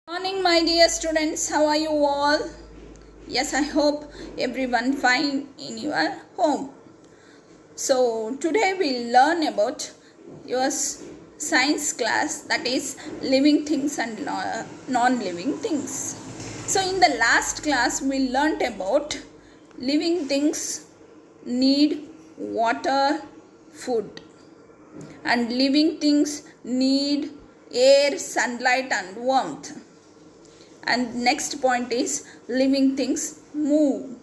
Morning, my dear students. How are you all? Yes, I hope everyone fine in your home. So today we'll learn about your science class, that is living things and non-living things. So in the last class we learnt about living things need water, food, and living things need air, sunlight and warmth. And next point is living things move.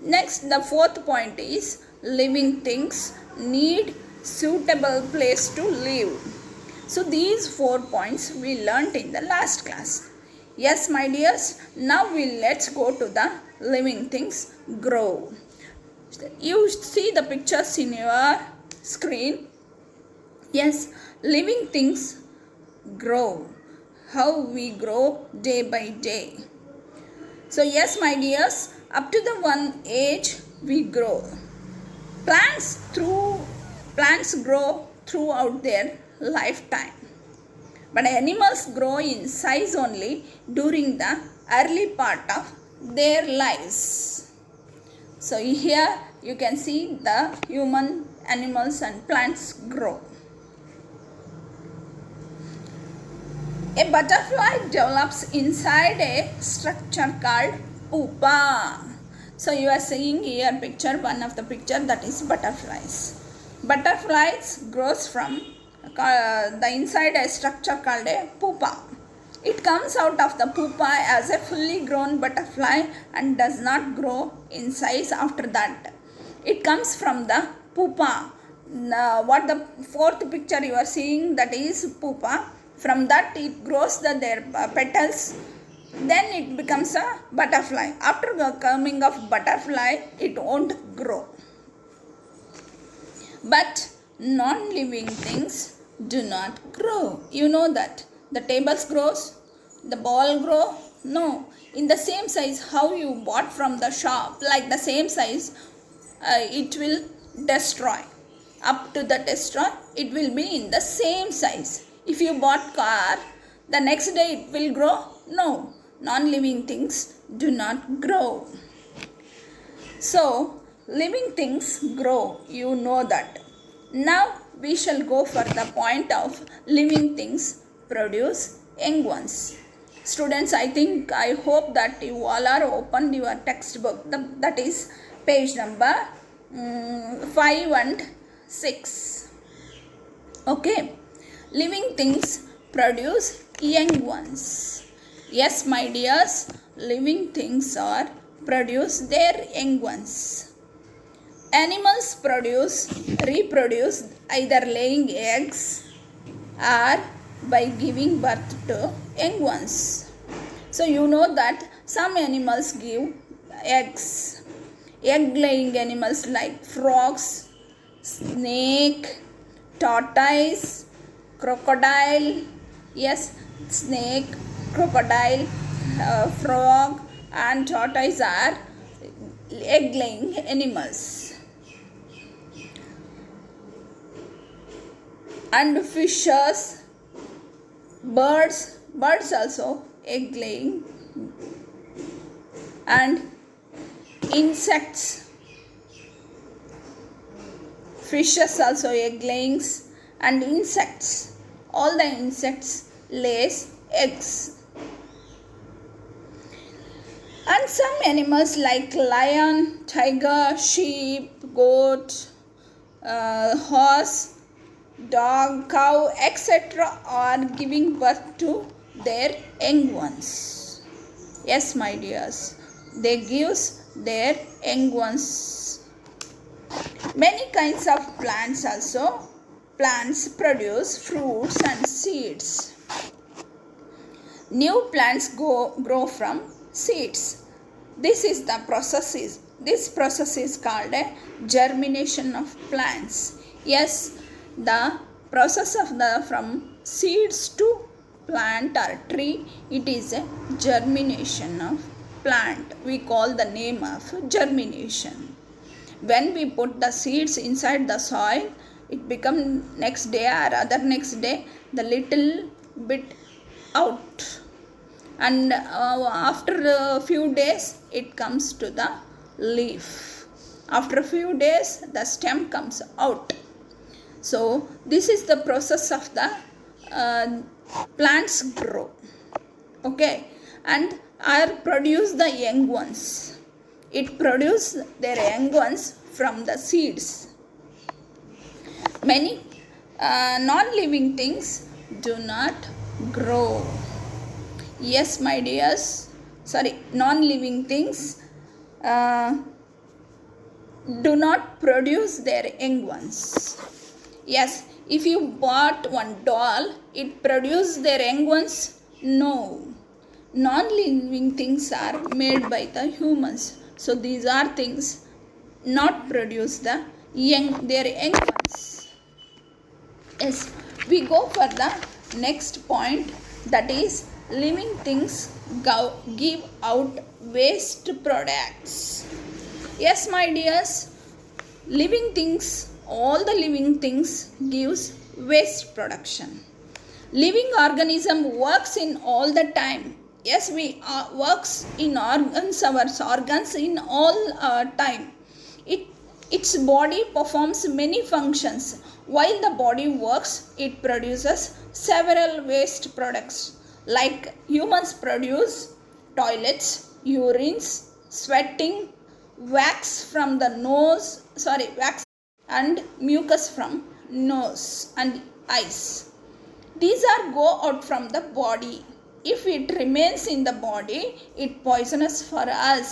Next, the fourth point is living things need suitable place to live. So these 4 points we learnt in the last class. Yes, my dears, now let's go to the living things grow. You see the pictures in your screen. Yes, living things grow. How we grow day by day. So yes, my dears, up to the one age we grow. Plants grow throughout their lifetime, but animals grow in size only during the early part of their lives. So here you can see the human, animals and plants grow. A butterfly develops inside a structure called pupa. So you are seeing here picture, one of the picture, that is butterflies. Butterflies grows from the inside a structure called a pupa. It comes out of the pupa as a fully grown butterfly and does not grow in size after that. It comes from the pupa. What the fourth picture you are seeing, that is pupa. From that it grows their petals, then it becomes a butterfly. After the coming of butterfly, it won't grow. But non-living things do not grow. You know that. The tables grows, the ball grow. No, in the same size how you bought from the shop, like the same size, it will destroy. Up to the destroy, it will be in the same size. If you bought car, the next day it will grow? No, non-living things do not grow. So, living things grow, you know that. Now, we shall go for the point of living things produce young ones. Students, I hope that you all are opened your textbook. That is page number 5 and 6. Okay. Living things produce young ones. Yes, my dears, living things produce their young ones. Animals reproduce either laying eggs or by giving birth to young ones. So you know that some animals give eggs. Egg-laying animals like frogs, snake, tortoise, crocodile, yes, snake, crocodile, frog and tortoise are egg-laying animals. And fishes, birds also egg-laying, and insects, fishes also egg-layings, and insects, all the insects lays eggs. And some animals like lion, tiger, sheep, goat, horse, dog, cow, etc. are giving birth to their young ones. Yes, my dears, they gives their young ones. Many kinds of plants also. Plants produce fruits and seeds. New plants grow from seeds. This process is called a germination of plants. Yes, the process of from seeds to plant or tree, it is a germination of plant. We call the name of germination. When we put the seeds inside the soil, it become next day or other next day the little bit out. and after a few days it comes to the leaf. After a few days the stem comes out. So this is the process of the plants grow. Okay, and are produce the young ones. It produce their young ones from the seeds. Many non-living things do not grow. Yes, my dears, non-living things do not produce their young ones. Yes, if you bought one doll, it produces their young ones? No. Non-living things are made by the humans. So these are things not produce their young ones. Yes, we go for the next point, that is living things give out waste products. Yes, my dears, living things, all the living things gives waste production. Living organism works in all the time. Yes, we works in organs, our organs in all time. Its body performs many functions. While the body works, it produces several waste products. Like humans produce toilets, urines, sweating, wax from the nose, wax and mucus from nose and eyes. These are go out from the body. If it remains in the body, it poisonous for us.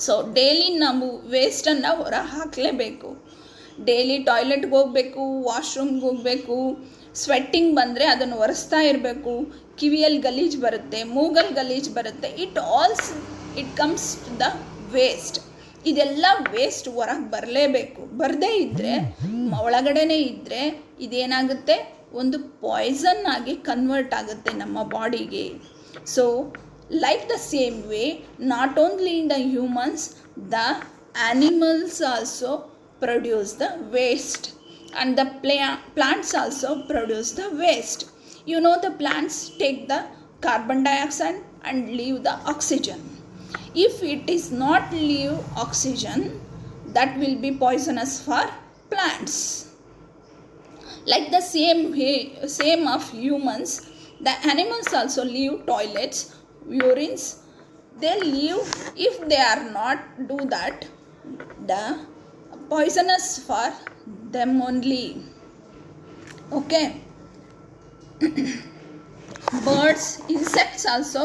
So daily ನಾವು ವೇಸ್ಟನ್ನು ಹೊರ ಹಾಕಲೇಬೇಕು. Daily ಟಾಯ್ಲೆಟ್ಗೆ ಹೋಗಬೇಕು, ವಾಶ್ರೂಮ್ಗೆ ಹೋಗಬೇಕು. Sweating ಬಂದರೆ ಅದನ್ನು ಒರೆಸ್ತಾ ಇರಬೇಕು. ಕಿವಿಯಲ್ಲಿ ಗಲೀಜು ಬರುತ್ತೆ, ಮೂಗಲ್ಲಿ ಗಲೀಜು ಬರುತ್ತೆ. It comes to the waste. ಇದೆಲ್ಲ ವೇಸ್ಟ್ ಹೊರಗೆ ಬರಲೇಬೇಕು. ಬರದೇ ಇದ್ದರೆ, ಒಳಗಡೆನೇ ಇದ್ದರೆ ಇದೇನಾಗುತ್ತೆ, ಒಂದು ಪಾಯ್ಸನ್ ಆಗಿ ಕನ್ವರ್ಟ್ ಆಗುತ್ತೆ ನಮ್ಮ ಬಾಡಿಗೆ. So like the same way, not only in the humans, the animals also produce the waste, and the plants also produce the waste. You know, the plants take the carbon dioxide and leave the oxygen. If it is not leave oxygen, that will be poisonous for plants. Like the same of humans, the animals also leave toilets, urines. They leave. If they are not do that, the poisonous for them only. Okay. Birds, insects also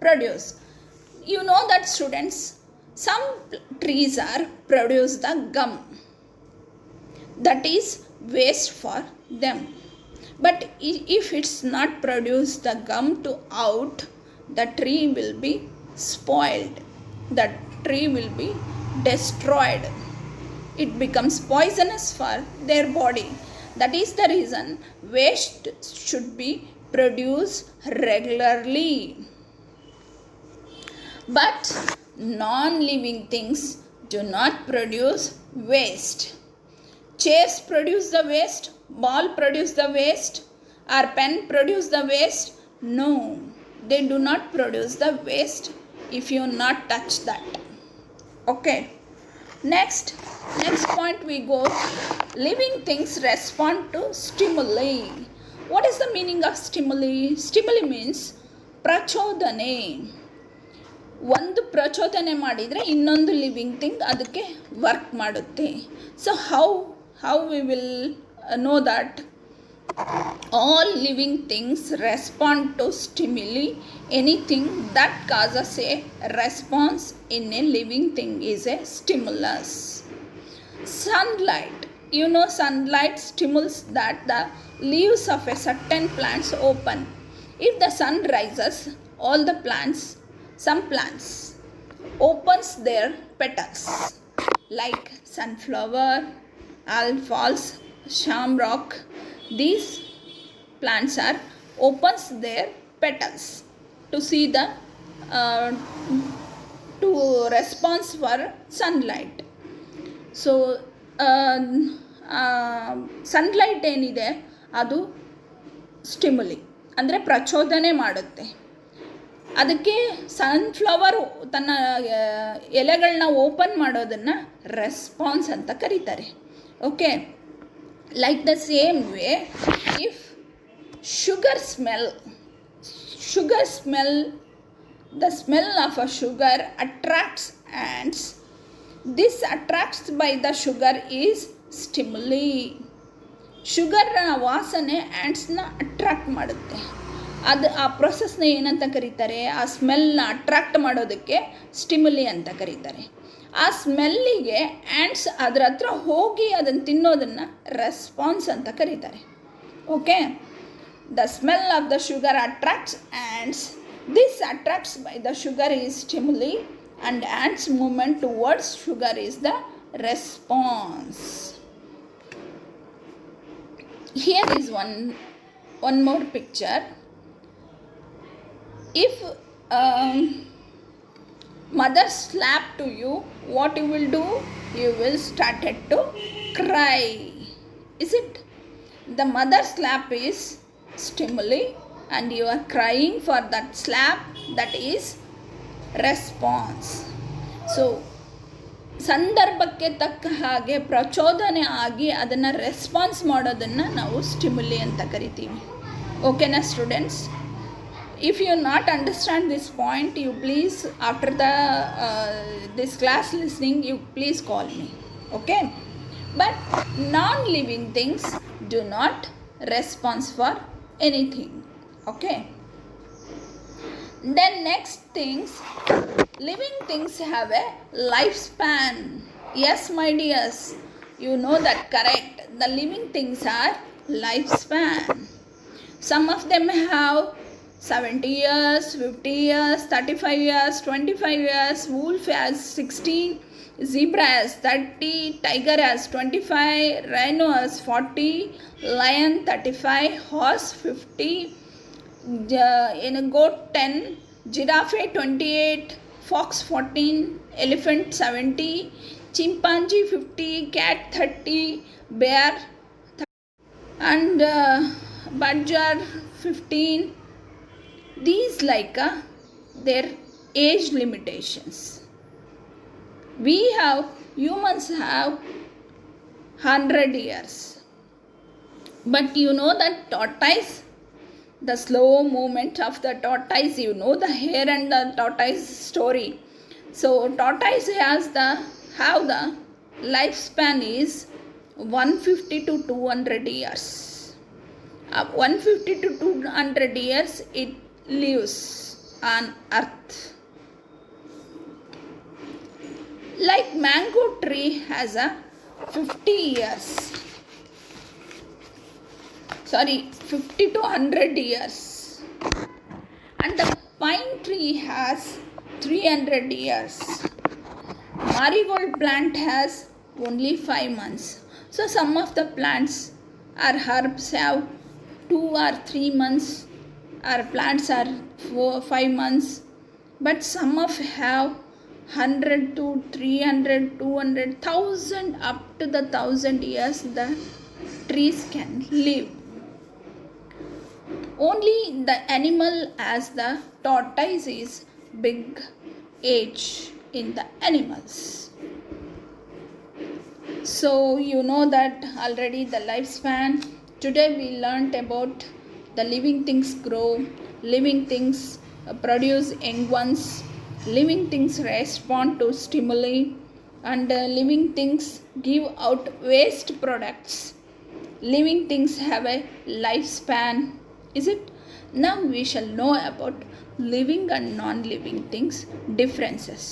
produce. You know that, students, some trees are produce the gum. That is waste for them. But if it's not produce the gum to out, the tree will be spoiled. The tree will be destroyed. It becomes poisonous for their body. That is the reason waste should be produced regularly. But non-living things do not produce waste. Chairs produce the waste, ball produce the waste, or pen produce the waste? No. They do not produce the waste if you not touch that. Okay. Next point we go. Living things respond to stimuli. What is the meaning of stimuli? Stimuli means ಪ್ರಚೋದನೆ. ಒಂದು ಪ್ರಚೋದನೆ ಮಾಡಿದರೆ ಇನ್ನೊಂದು living thing ಅದಕ್ಕೆ work ಮಾಡುತ್ತೆ. So how we will know that? All living things respond to stimuli. Anything that causes a response in a living thing is a stimulus. Sunlight. You know, sunlight stimulates that the leaves of a certain plants open. If the sun rises, some plants opens their petals, like sunflower, alfalfa, shamrock. These plants are opens their petals to see the to response for sunlight. So sunlight ಏನಿದೆ ಅದು ಸ್ಟಿಮುಲಿ ಅಂದರೆ ಪ್ರಚೋದನೆ ಮಾಡುತ್ತೆ. ಅದಕ್ಕೆ sunflower ತನ್ನ ಎಲೆಗಳನ್ನ open ಮಾಡೋದನ್ನು response ಅಂತ ಕರೀತಾರೆ. Okay, like the same way, if sugar smell, the smell of a sugar attracts ants. This attracts by the sugar is stimuli. ಶುಗರ್ನ ವಾಸನೆ ಆ್ಯಂಟ್ಸ್ನ ಅಟ್ರಾಕ್ಟ್ ಮಾಡುತ್ತೆ. ಅದು ಆ ಪ್ರೊಸೆಸ್ನ ಏನಂತ ಕರೀತಾರೆ, ಆ ಸ್ಮೆಲ್ನ ಅಟ್ರಾಕ್ಟ್ ಮಾಡೋದಕ್ಕೆ ಸ್ಟಿಮ್ಯುಲಿ ಅಂತ ಕರೀತಾರೆ. ಆ ಸ್ಮೆಲ್ಲಿಗೆ ಆ್ಯಂಟ್ಸ್ ಅದರ ಹತ್ರ ಹೋಗಿ ಅದನ್ನು ತಿನ್ನೋದನ್ನು ರೆಸ್ಪಾನ್ಸ್ ಅಂತ ಕರೀತಾರೆ. Okay, the smell of the sugar attracts ants. This attracts by the sugar is stimuli, and ants movement towards sugar is the response. Here is one more picture. If mother slap to you, what you will do? You will started to cry. Is it? The mother slap is stimuli and you are crying for that slap, that is response. So ಸಂದರ್ಭಕ್ಕೆ ತಕ್ಕ ಹಾಗೆ ಪ್ರಚೋದನೆ ಆಗಿ ಅದನ್ನು response ಮಾಡೋದನ್ನು ನಾವು stimuli ಅಂತ ಕರಿತೀವಿ. ಓಕೆನಾ students? If you not understand this point, you please after this class listening, you please call me. Okay, but non living things do not response for anything. Okay, then next things, living things have a lifespan. Yes my dears, you know that, correct? The living things are lifespan. Some of them have 70 years, 50 years, 35 years, 25 years. Wolf has 16, zebra has 30, tiger has 25, rhino has 40, lion 35, horse 50, goat 10, giraffe 28, fox 14, elephant 70, chimpanzee 50, cat 30, bear 30, and badger 15. These like their age limitations. Humans have 100 years. But you know that tortoise, the slow movement of the tortoise, you know the hare and the tortoise story. So tortoise have the lifespan is 150 to 200 years. 150 to 200 years it lives on earth. Like mango tree has a 50 years. 50 to 100 years. And the pine tree has 300 years. Marigold plant has only 5 months. So some of the plants or herbs have 2 or 3 months, or plants are 5 months. But some of have 100 to 300, 200, 1000, up to the 1000 years the trees can live. Only the animal as the tortoise is big age in the animals. So you know that already the lifespan. Today we learnt about the living things grow, living things produce young ones, living things respond to stimuli, and living things give out waste products. Living things have a lifespan. Is it? Now we shall know about living and non-living things differences.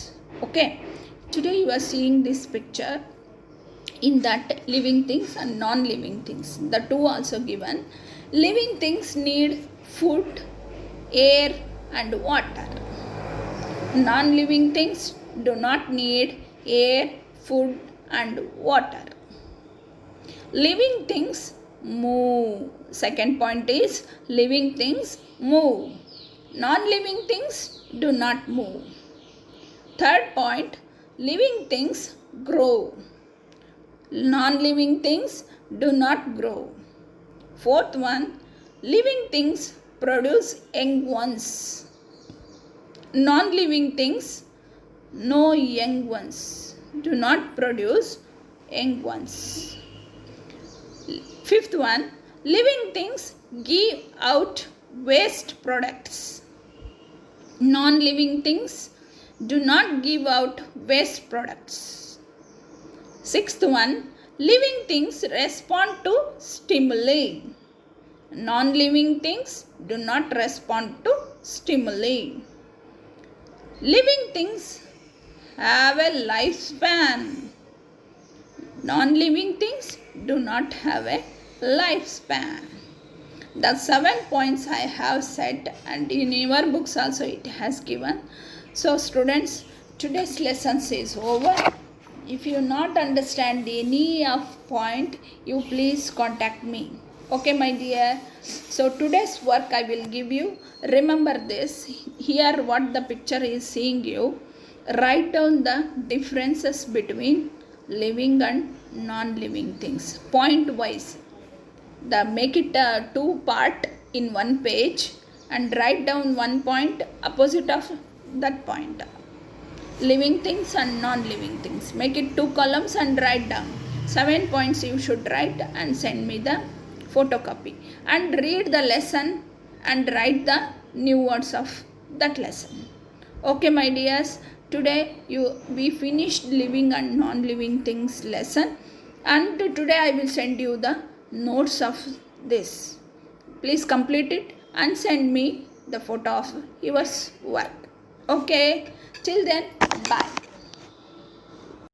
Okay, today you are seeing this picture. In that, living things and non-living things, the two also given. Living things need food, air and water. Non-living things do not need air, food and water. Living things move. Second point is living things move. Non-living things do not move. Third point, living things grow. Non-living things do not grow. Fourth one, living things produce young ones. non-living things, no young ones. Do not produce young ones. Fifth one, living things give out waste products. Non-living things do not give out waste products. Sixth one, living things respond to stimuli. Non-living things do not respond to stimuli. Living things have a lifespan. Non-living things do not have a lifespan. The 7 points I have said, and in your books also it has given. So students, today's lesson is over. If you not understand any of point, you please contact me. Okay my dear. So today's work I will give you. Remember this. Here what the picture is seeing you. Write down the differences between living and non-living things. Point wise. Make it two part in one page and write down one point opposite of that point. Living things and non-living things. Make it 2 columns and write down 7 points you should write and send me the photocopy. And read the lesson and write the new words of that lesson. Okay my dears, today we finished living and non-living things lesson, and today I will send you the notes of this. Please complete it and send me the photo of your work. Okay, till then, bye.